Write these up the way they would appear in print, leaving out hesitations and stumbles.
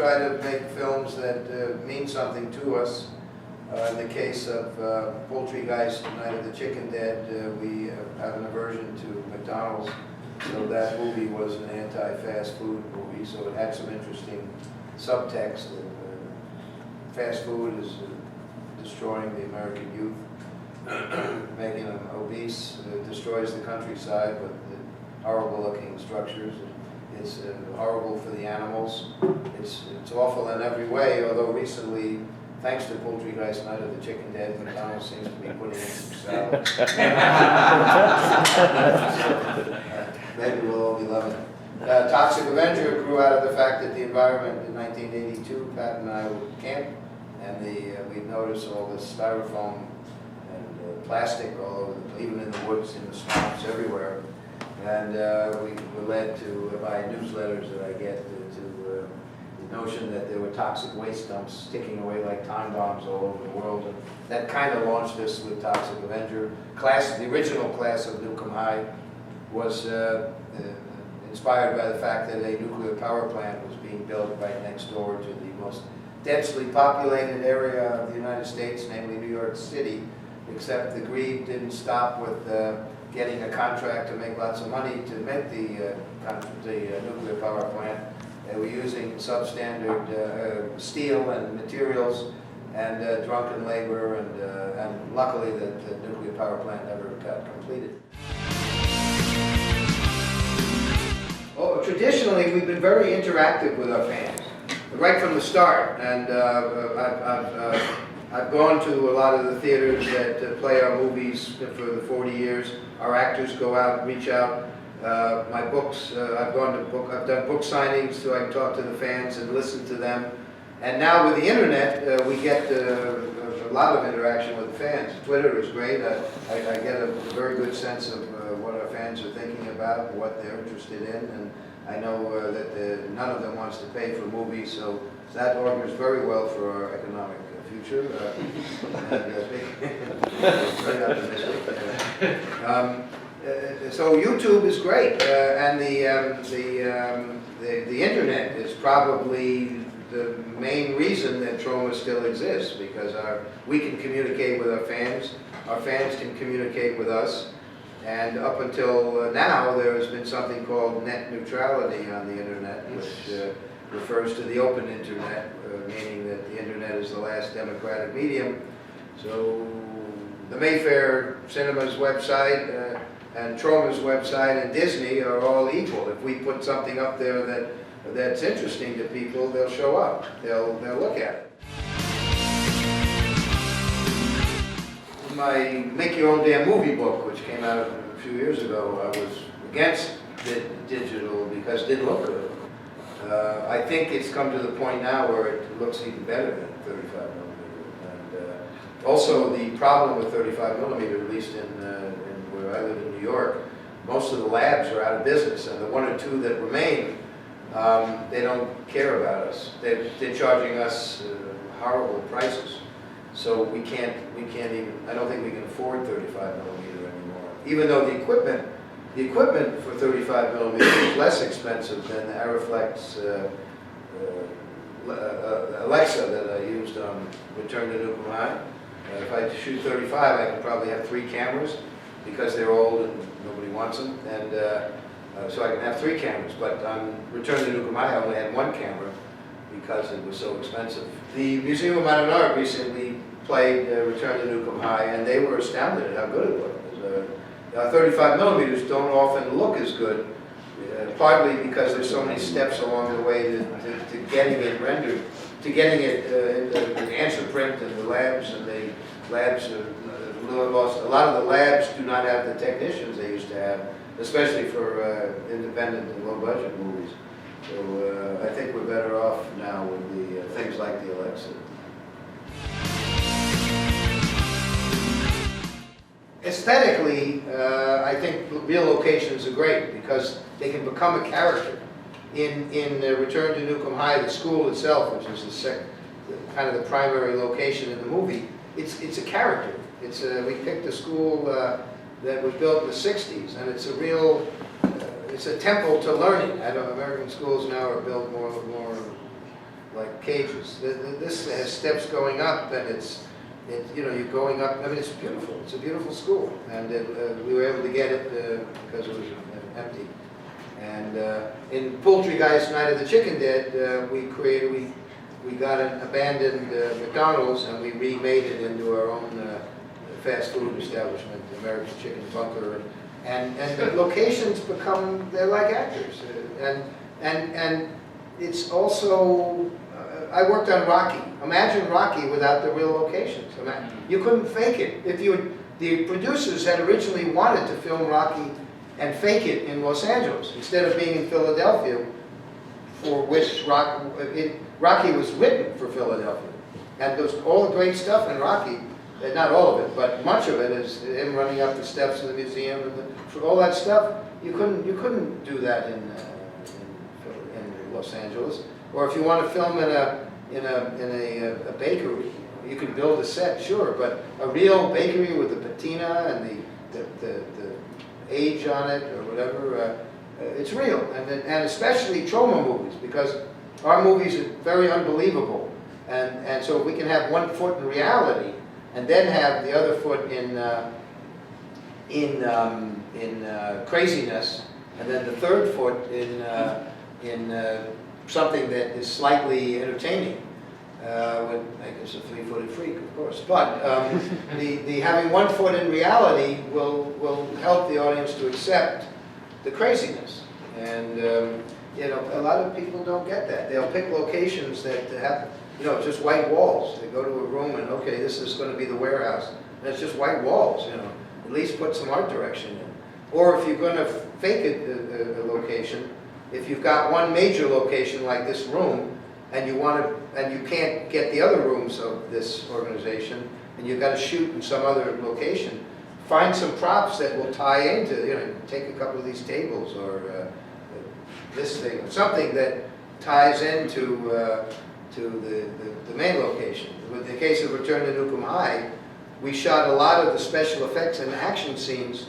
try to make films that mean something to us. In the case of Poultrygeist, Night of the Chicken Dead, we have an aversion to McDonald's. So that movie was an anti-fast food movie, so it had some interesting subtext. Fast food is destroying the American youth, making them obese, destroys the countryside with the horrible-looking structures. It's horrible for the animals. It's awful in every way, although recently, thanks to Poultrygeist, Night of the Chicken Dead, McDonald's seems to be putting in some salad. Maybe we'll all be loving it. Toxic Avenger grew out of the fact that the environment in 1982, Pat and I were at camp, and we noticed all this styrofoam and plastic all over, even in the woods, in the swamps, everywhere. And we were led to, by newsletters that I get, to the notion that there were toxic waste dumps ticking away like time bombs all over the world. And that kind of launched us with Toxic Avenger. The original class of Nuke High was inspired by the fact that a nuclear power plant was being built right next door to the most densely populated area of the United States, namely New York City, except the greed didn't stop with getting a contract to make lots of money to make the nuclear power plant. They were using substandard steel and materials and drunken labor, and luckily the nuclear power plant never got completed. Well, traditionally, we've been very interactive with our fans, right from the start. And I've gone to a lot of the theaters that play our movies for the 40 years. Our actors go out and reach out. My books, I've done book signings so I can talk to the fans and listen to them. And now with the internet, we get a lot of interaction with the fans. Twitter is great. I get a very good sense of what our fans are thinking about, what they're interested in, and I know that none of them wants to pay for movies, so that augurs very well for our economic future. Very optimistic. So YouTube is great, and the internet is probably the main reason that Troma still exists, because we can communicate with our fans can communicate with us, and up until now there has been something called net neutrality on the internet, which refers to the open internet, meaning that the internet is the last democratic medium. So the Mayfair Cinema's website and Troma's website and Disney are all equal. If we put something up there that's interesting to people, they'll show up. They'll look at it. My Make Your Own Damn Movie book, which came out a few years ago, I was against digital because it didn't look good. I think it's come to the point now where it looks even better than 35 millimeter. And also the problem with 35 millimeter, at least in where I live in New York, most of the labs are out of business, and the one or two that remain, they don't care about us. They're charging us horrible prices. So we can't even, I don't think we can afford 35 millimeter anymore. Even though the equipment for 35 millimeter is less expensive than the Ariflex Alexa that I used on Return to Nuke High. If I shoot 35, I could probably have 3 cameras because they're old and nobody wants them. And so I can have 3 cameras. But on Return to Nuke High, I only had 1 camera because it was so expensive. The Museum of Modern Art recently played Return to Nuke High, and they were astounded at how good it was. 35 millimeters don't often look as good, partly because there's so many steps along the way to getting it rendered, to getting it the answer print and the labs, and the labs are lost. A lot of the labs do not have the technicians they used to have, especially for independent and low-budget movies. So I think we're better off now with the things like the Alexa. Aesthetically, I think real locations are great because they can become a character. In Return to Nuke High, the school itself, which is kind of the primary location in the movie, it's a character. We picked a school that was built in the 60s, and it's a real, it's a temple to learning. I know American schools now are built more like cages. This has steps going up, and you're going up. I mean, it's beautiful. It's a beautiful school, and we were able to get it because it was empty. And in Poultry Guy's Night of the Chicken Dead, we got an abandoned McDonald's, and we remade it into our own fast food establishment, the American Chicken Bunker, and the locations they're like actors, and it's also. I worked on Rocky. Imagine Rocky without the real locations. You couldn't fake it. The producers had originally wanted to film Rocky and fake it in Los Angeles instead of being in Philadelphia, for which Rocky was written for Philadelphia. And all the great stuff in Rocky, not all of it, but much of it is him running up the steps of the museum and all that stuff. You couldn't do that in Los Angeles. Or if you want to film in a bakery, you can build a set, sure, but a real bakery with the patina and the age on it or whatever, it's real. And especially Troma movies, because our movies are very unbelievable. And so we can have one foot in reality and then have the other foot in craziness, and then the third foot in something that is slightly entertaining. I guess a three-footed freak, of course. But the having one foot in reality will help the audience to accept the craziness. And a lot of people don't get that. They'll pick locations that have just white walls. They go to a room and okay, this is going to be the warehouse, and it's just white walls. At least put some art direction in. Or if you're going to fake a location. If you've got one major location like this room, and you can't get the other rooms of this organization, and you've got to shoot in some other location, find some props that will tie into, take a couple of these tables or this thing, or something that ties into the main location. With the case of Return to Nuke High, we shot a lot of the special effects and action scenes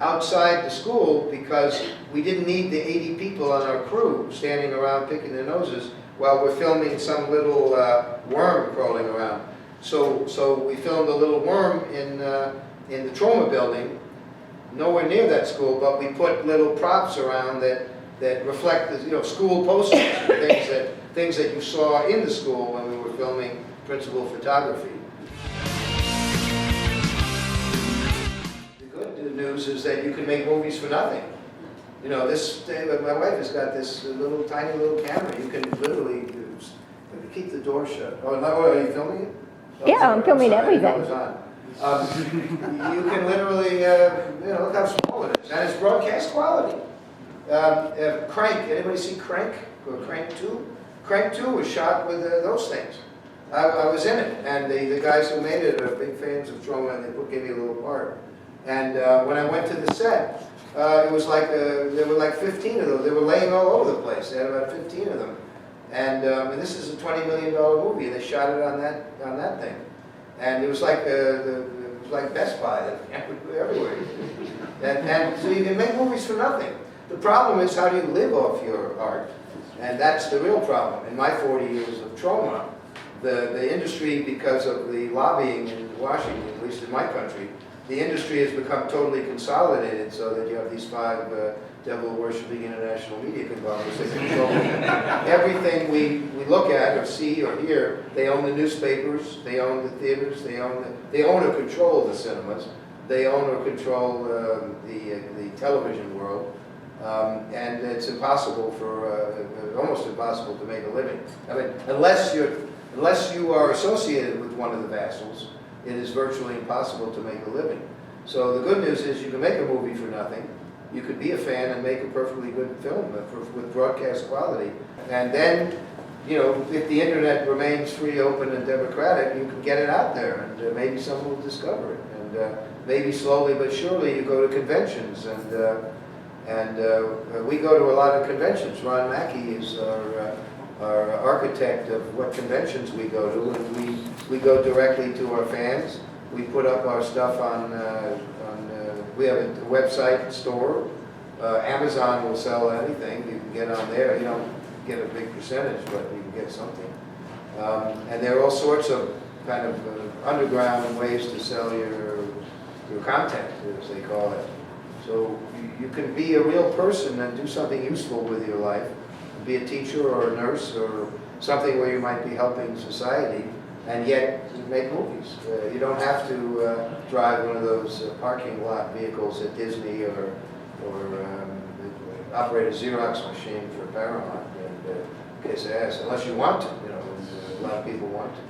outside the school because we didn't need the 80 people on our crew standing around picking their noses while we're filming some little worm crawling around. So we filmed a little worm in the Troma building, nowhere near that school, but we put little props around that reflect the school posters and things that you saw in the school when we were filming principal photography. The news is that you can make movies for nothing. My wife has got this tiny little camera. You can literally keep the door shut. Oh, no, are you filming it? Oh, yeah, I'm filming everything. I didn't know it was on. You can literally, look how small it is, and it's broadcast quality. Crank. Anybody see Crank or Crank 2? Crank 2 was shot with those things. I was in it, and the guys who made it are big fans of Troma, and they gave me a little part. And when I went to the set, it was like there were like 15 of them. They were laying all over the place. They had about 15 of them. And this is a $20 million movie. They shot it on that thing. And it was like Best Buy. They were everywhere. And so you can make movies for nothing. The problem is, how do you live off your art? And that's the real problem. In my 40 years of Troma, the industry, because of the lobbying in Washington, at least in my country, the industry has become totally consolidated so that you have these 5 devil-worshipping international media conglomerates that control everything we look at or see or hear. They own the newspapers, they own the theaters, they own or control the cinemas, they own or control the television world, and it's impossible almost impossible to make a living. I mean, unless you are associated with one of the vassals, it is virtually impossible to make a living. So the good news is you can make a movie for nothing. You could be a fan and make a perfectly good film with broadcast quality. And then, if the internet remains free, open, and democratic, you can get it out there, and maybe someone will discover it. And maybe slowly but surely you go to conventions, and we go to a lot of conventions. Ron Mackey is our architect of what conventions we go to, and we go directly to our fans. We put up our stuff on we have a website store. Amazon will sell anything. You can get on there. get a big percentage, but you can get something. And there are all sorts of kind of underground ways to sell your content, as they call it. So you can be a real person and do something useful with your life, be a teacher or a nurse or something where you might be helping society, and yet make movies. You don't have to drive one of those parking lot vehicles at Disney or operate a Xerox machine for Paramount and kiss ass, unless you want to, you know, a lot of people want to.